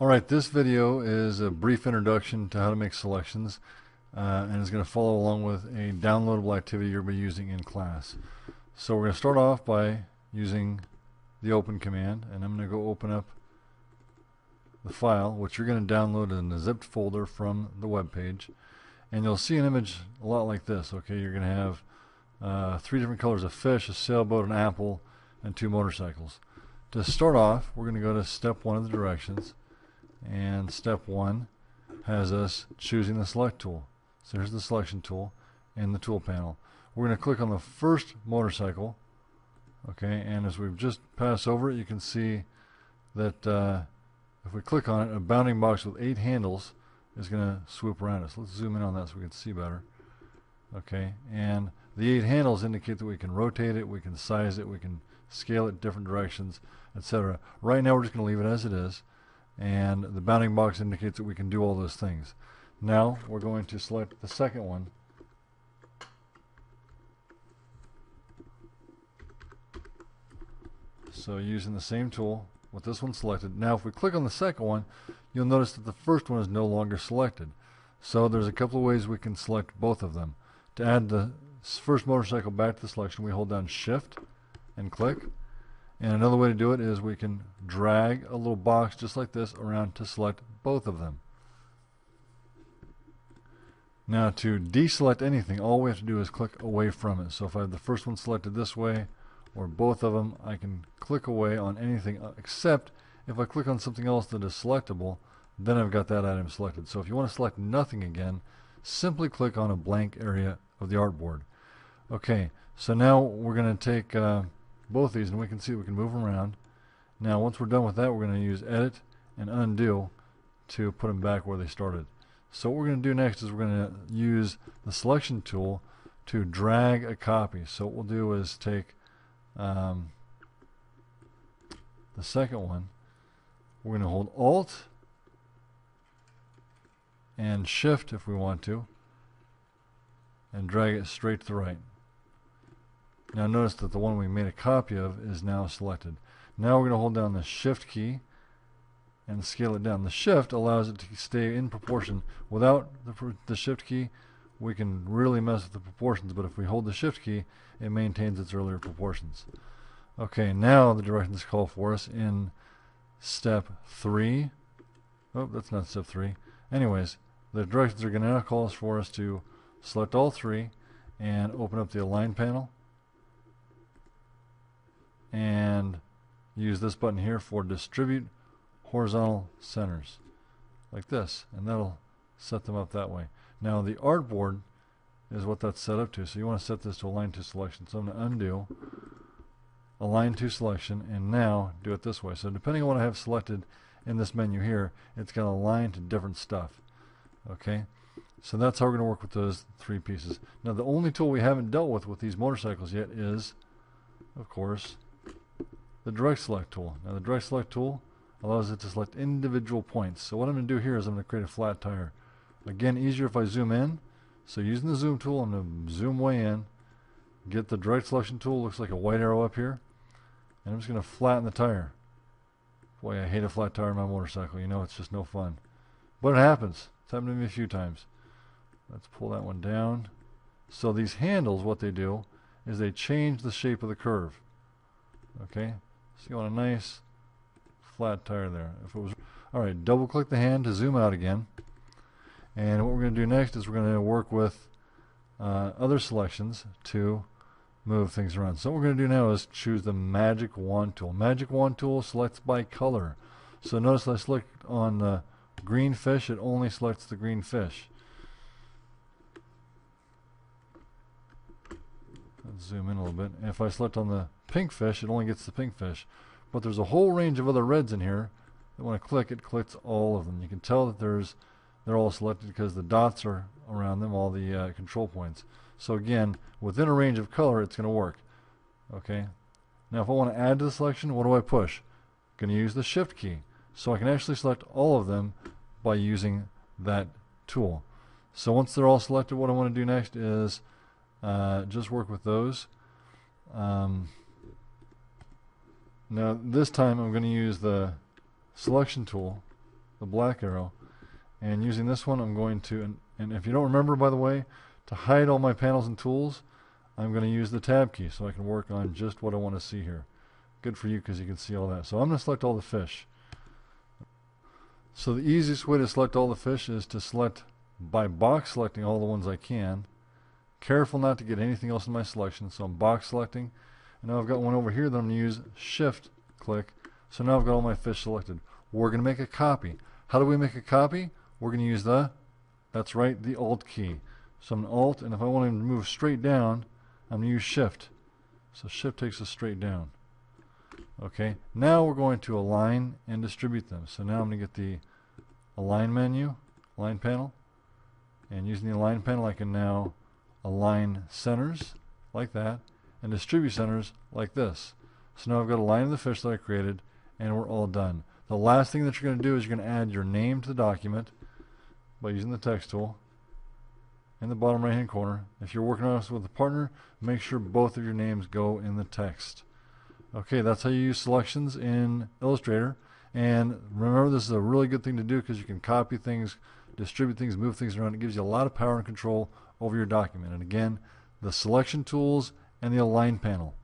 Alright, this video is a brief introduction to how to make selections and is going to follow along with a downloadable activity you'll be using in class. So we're going to start off by using the open command, and I'm going to go open up the file, which you're going to download in a zipped folder from the web page, and you'll see an image a lot like this. Okay, you're going to have three different colors: a fish, a sailboat, an apple, and two motorcycles. To start off, we're going to go to step one of the directions. And step one has us choosing the select tool. So here's the selection tool in the tool panel. We're going to click on the first motorcycle. Okay, and as we've just passed over it, you can see that if we click on it, a bounding box with 8 handles is going to swoop around us. Let's zoom in on that so we can see better. Okay, and the 8 handles indicate that we can rotate it, we can size it, we can scale it different directions, etc. Right now we're just going to leave it as it is. And the bounding box indicates that we can do all those things. Now we're going to select the second one. So using the same tool with this one selected. Now if we click on the second one, you'll notice that the first one is no longer selected. So there's a couple of ways we can select both of them. To add the first motorcycle back to the selection, we hold down Shift and click. And another way to do it is we can drag a little box just like this around to select both of them. Now to deselect anything, all we have to do is click away from it. So if I have the first one selected this way, or both of them, I can click away on anything except if I click on something else that is selectable, then I've got that item selected. So if you want to select nothing again, simply click on a blank area of the artboard. Okay, so now we're going to take both these, and we can see we can move them around. Now once we're done with that, we're going to use edit and undo to put them back where they started. So what we're going to do next is we're going to use the selection tool to drag a copy. So what we'll do is take the second one, we're going to hold Alt and Shift if we want to, and drag it straight to the right. Now notice that the one we made a copy of is now selected. Now we're going to hold down the Shift key and scale it down. The Shift allows it to stay in proportion. Without the Shift key, we can really mess with the proportions, but if we hold the Shift key, it maintains its earlier proportions. Okay, now the directions call for us in step 3. Oh, that's not step 3. Anyways, the directions are going to now call for us to select all 3 and open up the Align panel. And use this button here for distribute horizontal centers like this, and that'll set them up that way. Now the artboard is what that's set up to, so you want to set this to align to selection. So I'm going to undo, align to selection, and now do it this way. So depending on what I have selected in this menu here, it's going to align to different stuff. Okay, so that's how we're going to work with those 3 pieces. Now the only tool we haven't dealt with these motorcycles yet is, of course, the direct select tool. Now the direct select tool allows it to select individual points. So what I'm going to do here is I'm going to create a flat tire. Again, easier if I zoom in. So using the zoom tool, I'm going to zoom way in, get the direct selection tool, looks like a white arrow up here, and I'm just going to flatten the tire. Boy, I hate a flat tire on my motorcycle. You know, it's just no fun. But it happens. It's happened to me a few times. Let's pull that one down. So these handles, what they do is they change the shape of the curve. Okay, so you want a nice flat tire there. If it was alright, double click the hand to zoom out again. And what we're going to do next is we're going to work with other selections to move things around. So what we're going to do now is choose the Magic Wand tool. Magic Wand tool selects by color. So notice I select on the green fish, it only selects the green fish. Let's zoom in a little bit. And if I select on the pink fish, it only gets the pink fish. But there's a whole range of other reds in here that when I click, it clicks all of them. You can tell that they're all selected because the dots are around them, all the control points. So again, within a range of color, it's going to work. Okay. Now if I want to add to the selection, what do I push? I'm going to use the Shift key. So I can actually select all of them by using that tool. So once they're all selected, what I want to do next is just work with those. Now this time I'm going to use the selection tool the black arrow. And using this one, I'm going to, and if you don't remember, by the way, to hide all my panels and tools, I'm going to use the tab key so I can work on just what I want to see here. Good for you because you can see all that. So I'm going to select all the fish. So the easiest way to select all the fish is to select by box selecting all the ones I can. Careful not to get anything else in my selection. So I'm box selecting. And now I've got one over here that I'm going to use shift click. So now I've got all my fish selected. We're going to make a copy. How do we make a copy? We're going to use that's right, the Alt key. So I'm going to Alt, and if I want to move straight down, I'm going to use Shift. So Shift takes us straight down. Okay, now we're going to align and distribute them. So now I'm going to get the Align menu, Align panel, and using the Align panel I can now align centers like that and distribute centers like this. So now I've got a line of the fish that I created, and we're all done. The last thing that you're going to do is you're going to add your name to the document by using the text tool in the bottom right hand corner. If you're working on this with a partner, make sure both of your names go in the text. Okay, that's how you use selections in Illustrator. And remember, this is a really good thing to do because you can copy things, distribute things, move things around. It gives you a lot of power and control over your document. And again, the selection tools and the Align panel.